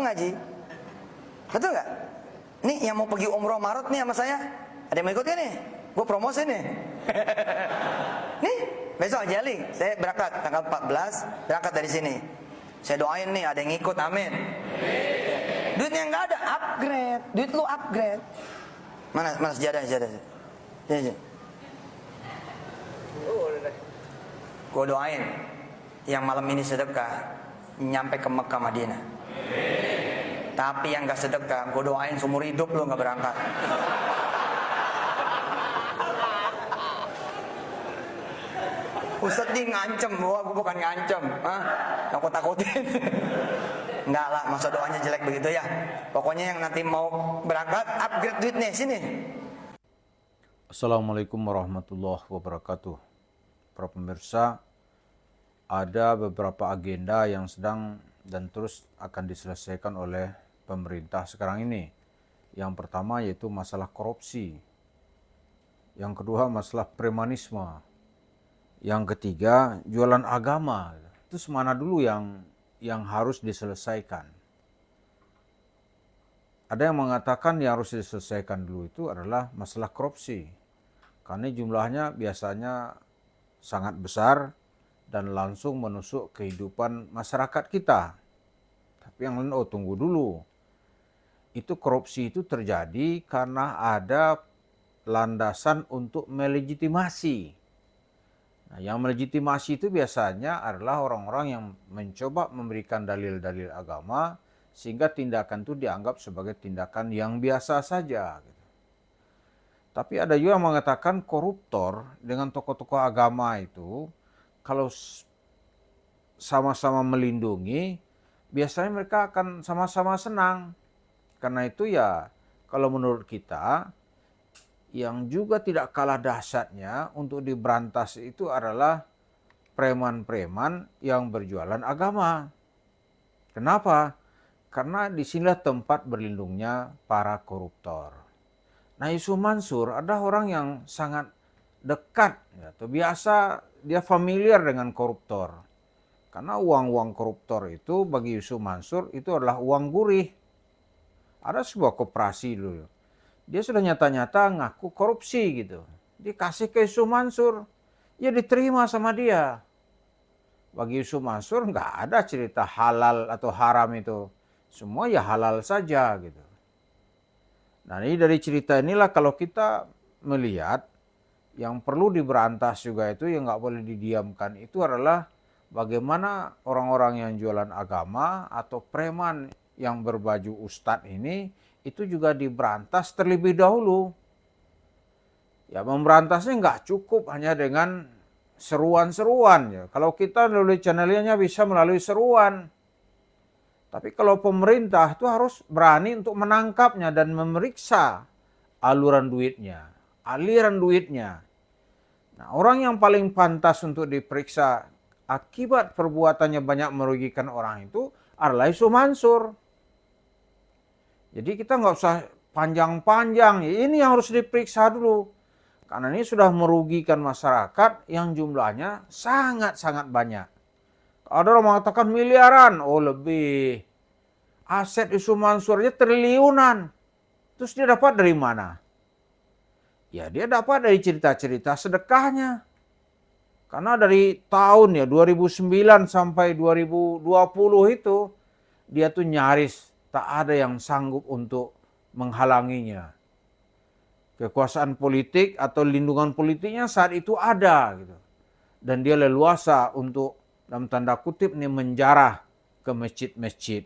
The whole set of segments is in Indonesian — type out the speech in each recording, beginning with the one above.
ngaji. Betul nggak? Nih yang mau pergi umroh Maret nih sama saya, ada yang mau ikut kan nih? Gue promosi nih. Nih besok aja Ling, saya berangkat tanggal 14, berangkat dari sini. Saya doain nih ada yang ikut, amin. Duitnya nggak ada, upgrade. Duit lu upgrade. Mana sejadah. Gue doain yang malam ini sedekah nyampe ke Mekah Madinah. Tapi yang gak sedekah, gue doain seumur hidup lu gak berangkat. Ustadz dia ngancem, wah gue bukan ngancem, takut-takutin. Enggak lah, masa doanya jelek begitu ya. Pokoknya yang nanti mau berangkat, upgrade duitnya, sini. Assalamualaikum warahmatullahi wabarakatuh. Para pemirsa, ada beberapa agenda yang sedang dan terus akan diselesaikan oleh pemerintah sekarang ini. Yang pertama yaitu masalah korupsi. Yang kedua masalah premanisme. Yang ketiga jualan agama. Itu semana dulu yang harus diselesaikan. Ada yang mengatakan yang harus diselesaikan dulu itu adalah masalah korupsi. Karena jumlahnya biasanya sangat besar dan langsung menusuk kehidupan masyarakat kita. Tapi yang lain, tunggu dulu. Itu korupsi itu terjadi karena ada landasan untuk melegitimasi. Nah, yang melegitimasi itu biasanya adalah orang-orang yang mencoba memberikan dalil-dalil agama sehingga tindakan itu dianggap sebagai tindakan yang biasa saja. Tapi ada juga yang mengatakan koruptor dengan tokoh-tokoh agama itu kalau sama-sama melindungi, biasanya mereka akan sama-sama senang. Karena itu ya, kalau menurut kita, yang juga tidak kalah dahsyatnya untuk diberantas itu adalah preman-preman yang berjualan agama. Kenapa? Karena disinilah tempat berlindungnya para koruptor. Nah, Yusuf Mansur ada orang yang sangat dekat, atau biasa dia familiar dengan koruptor. Karena uang-uang koruptor itu bagi Yusuf Mansur itu adalah uang gurih. Ada sebuah koperasi dulu. Dia sudah nyata-nyata ngaku korupsi gitu. Dikasih ke Yusuf Mansur. Ya diterima sama dia. Bagi Yusuf Mansur nggak ada cerita halal atau haram itu. Semua ya halal saja gitu. Nah, ini dari cerita inilah kalau kita melihat yang perlu diberantas juga itu yang nggak boleh didiamkan itu adalah bagaimana orang-orang yang jualan agama atau preman yang berbaju ustadz ini itu juga diberantas terlebih dahulu. Ya, memberantasnya nggak cukup hanya dengan seruan-seruan ya. Kalau kita melalui channelnya bisa melalui seruan. Tapi kalau pemerintah itu harus berani untuk menangkapnya dan memeriksa aliran duitnya. Nah, orang yang paling pantas untuk diperiksa akibat perbuatannya banyak merugikan orang itu adalah Yusuf Mansur. Jadi kita nggak usah panjang-panjang, ini yang harus diperiksa dulu. Karena ini sudah merugikan masyarakat yang jumlahnya sangat-sangat banyak. Ada orang mengatakan miliaran, lebih. Aset Yusuf Mansur aja triliunan. Terus dia dapat dari mana? Ya dia dapat dari cerita-cerita sedekahnya. Karena dari tahun 2009 sampai 2020 itu dia tuh nyaris tak ada yang sanggup untuk menghalanginya. Kekuasaan politik atau lindungan politiknya saat itu ada gitu. Dan dia leluasa untuk dalam tanda kutip nih menjarah ke masjid-masjid.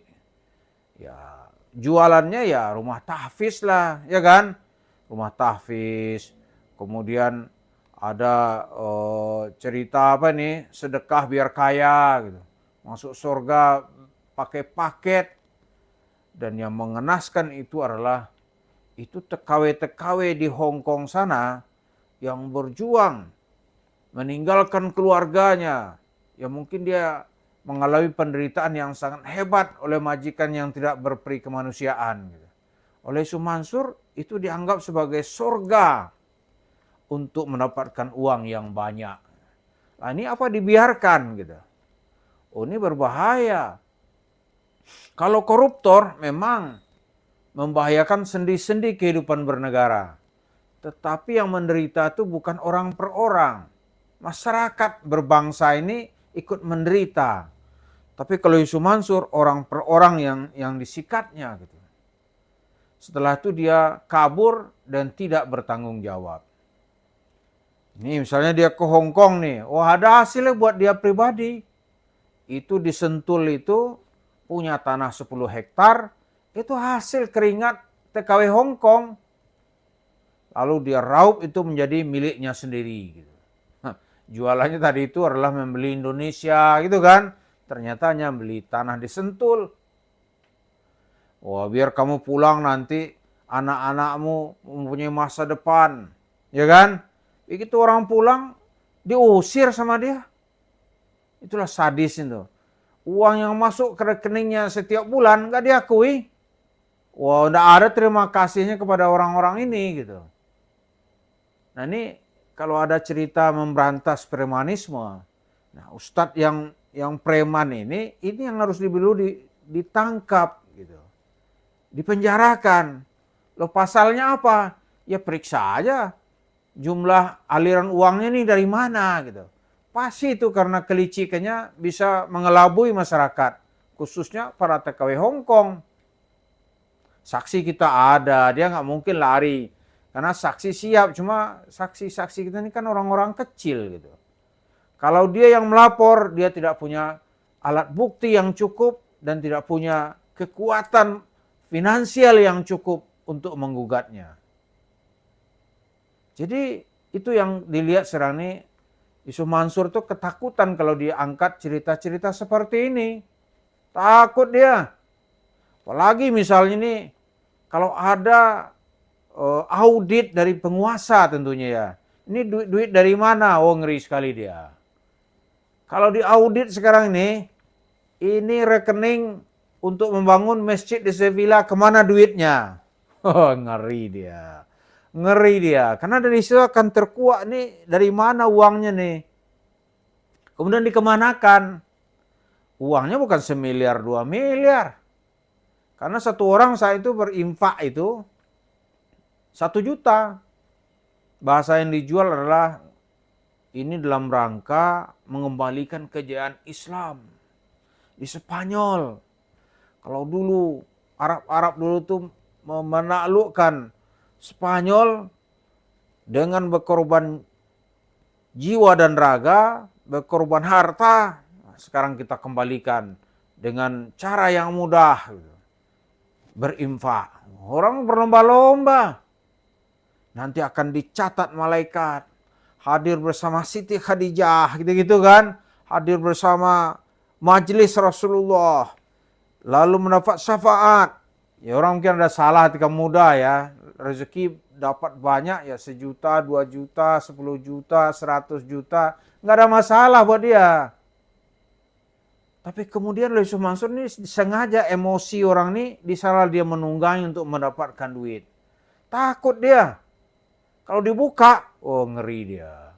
Ya, jualannya ya rumah tahfiz lah, ya kan? Rumah tahfiz. Kemudian ada cerita apa nih? Sedekah biar kaya gitu. Masuk surga pakai paket. Dan yang mengenaskan itu adalah itu TKW-TKW di Hong Kong sana yang berjuang meninggalkan keluarganya. Ya mungkin dia mengalami penderitaan yang sangat hebat oleh majikan yang tidak berperi kemanusiaan. Oleh Yusuf Mansur itu dianggap sebagai surga untuk mendapatkan uang yang banyak. Nah, ini apa dibiarkan gitu? Ini berbahaya. Kalau koruptor memang membahayakan sendi-sendi kehidupan bernegara. Tetapi yang menderita itu bukan orang per orang. Masyarakat berbangsa ini ikut menderita. Tapi kalau Yusuf Mansur, orang per orang yang disikatnya gitu. Setelah itu dia kabur dan tidak bertanggung jawab. Ini misalnya dia ke Hong Kong nih, ada hasilnya buat dia pribadi. Itu di Sentul itu punya tanah 10 hektar, itu hasil keringat TKW Hong Kong. Lalu dia raup itu menjadi miliknya sendiri. Gitu. Jualannya tadi itu adalah membeli Indonesia gitu kan. Ternyata hanya beli tanah di Sentul. Biar kamu pulang nanti anak-anakmu mempunyai masa depan. Ya kan? Begitu orang pulang diusir sama dia. Itulah sadis itu. Uang yang masuk ke rekeningnya setiap bulan nggak diakui. Nggak ada terima kasihnya kepada orang-orang ini gitu. Nah ini kalau ada cerita memberantas premanisme, nah ustadz yang preman ini yang harus ditangkap gitu, dipenjarakan. Loh pasalnya apa? Ya periksa aja jumlah aliran uangnya nih dari mana gitu. Pasti itu karena kelicikannya bisa mengelabui masyarakat, khususnya para TKW Hong Kong. Saksi kita ada, dia nggak mungkin lari. Karena saksi siap, cuma saksi-saksi kita ini kan orang-orang kecil gitu. Kalau dia yang melapor, dia tidak punya alat bukti yang cukup dan tidak punya kekuatan finansial yang cukup untuk menggugatnya. Jadi itu yang dilihat sekarang ini, Yusuf Mansur tuh ketakutan kalau dia angkat cerita-cerita seperti ini. Takut dia. Apalagi misalnya nih, kalau ada audit dari penguasa tentunya ya. Ini duit dari mana? Ngeri sekali dia. Kalau di audit sekarang ini rekening untuk membangun masjid di Sevilla, kemana duitnya? Ngeri dia. Ngeri dia. Karena dari situ akan terkuak nih, dari mana uangnya nih. Kemudian dikemanakan? Uangnya bukan 1 miliar, 2 miliar. Karena satu orang saat itu berinfak itu 1 juta. Bahasa yang dijual adalah ini dalam rangka mengembalikan kejayaan Islam di Spanyol. Kalau dulu Arab dulu tuh menaklukkan Spanyol dengan berkorban jiwa dan raga, berkorban harta. Sekarang kita kembalikan dengan cara yang mudah, berinfak. Orang berlomba-lomba. Nanti akan dicatat malaikat. Hadir bersama Siti Khadijah, gitu-gitu kan. Hadir bersama majelis Rasulullah. Lalu mendapat syafaat. Ya orang mungkin ada salah ketika muda ya. Rezeki dapat banyak ya 1 juta, 2 juta, 10 juta, 100 juta. Nggak ada masalah buat dia. Tapi kemudian Yusuf Mansur ini sengaja emosi orang ini disalah dia menunggangi untuk mendapatkan duit. Takut dia. Kalau dibuka, ngeri dia.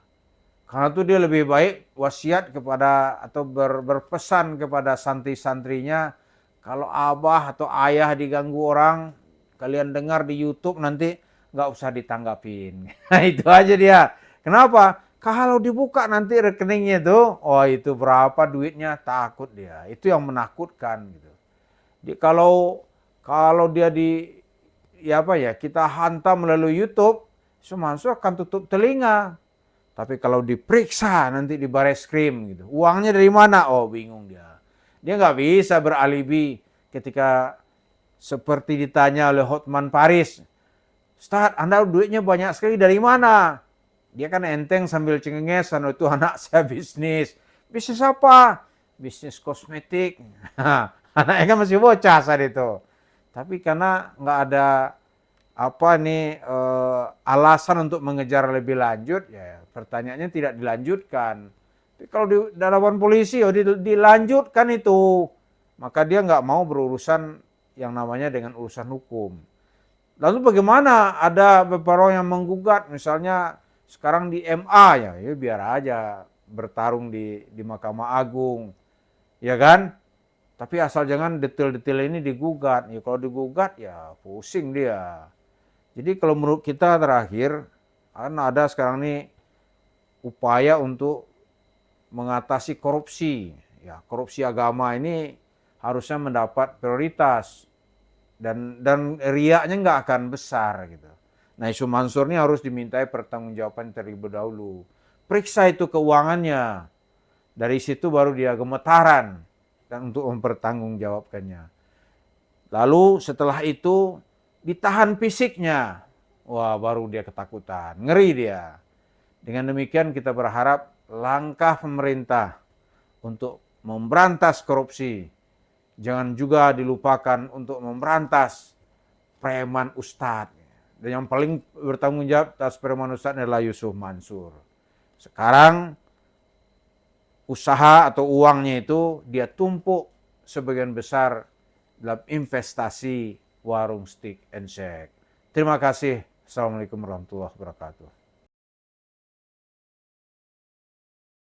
Karena itu dia lebih baik wasiat kepada atau berpesan kepada santri-santrinya, kalau abah atau ayah diganggu orang, kalian dengar di YouTube nanti nggak usah ditanggapin. Nah itu aja dia. Kenapa? Kalau dibuka nanti rekeningnya itu berapa duitnya, takut dia. Itu yang menakutkan gitu. Kalau dia kita hantam melalui YouTube, Mansur akan tutup telinga. Tapi kalau diperiksa nanti di Bareskrim gitu. Uangnya dari mana? Bingung dia. Dia nggak bisa beralibi ketika seperti ditanya oleh Hotman Paris. Ustaz, Anda duitnya banyak sekali dari mana? Dia kan enteng sambil cengenges, itu anak saya bisnis. Bisnis apa? Bisnis kosmetik. Anaknya kan masih bocah saat itu. Tapi karena nggak ada alasan untuk mengejar lebih lanjut, ya pertanyaannya tidak dilanjutkan. Tapi kalau di hadapan polisi, dilanjutkan itu. Maka dia nggak mau berurusan yang namanya dengan urusan hukum. Lalu bagaimana ada beberapa orang yang menggugat, misalnya sekarang di MA ya biar aja bertarung di Mahkamah Agung, ya kan? Tapi asal jangan detail-detail ini digugat. Ya kalau digugat ya pusing dia. Jadi kalau menurut kita terakhir, kan ada sekarang ini upaya untuk mengatasi korupsi. Ya, korupsi agama ini harusnya mendapat prioritas dan riaknya nggak akan besar gitu. Nah, isu Mansur ini harus dimintai pertanggungjawaban terlebih dahulu. Periksa itu keuangannya. Dari situ baru dia gemetaran dan untuk mempertanggungjawabkannya. Lalu setelah itu ditahan fisiknya. Wah, baru dia ketakutan, ngeri dia. Dengan demikian kita berharap langkah pemerintah untuk memberantas korupsi jangan juga dilupakan untuk memberantas preman ustadz. Dan yang paling bertanggung jawab atas preman ustadz adalah Yusuf Mansur. Sekarang usaha atau uangnya itu dia tumpuk sebagian besar dalam investasi warung steak and shake. Terima kasih. Assalamualaikum warahmatullahi wabarakatuh.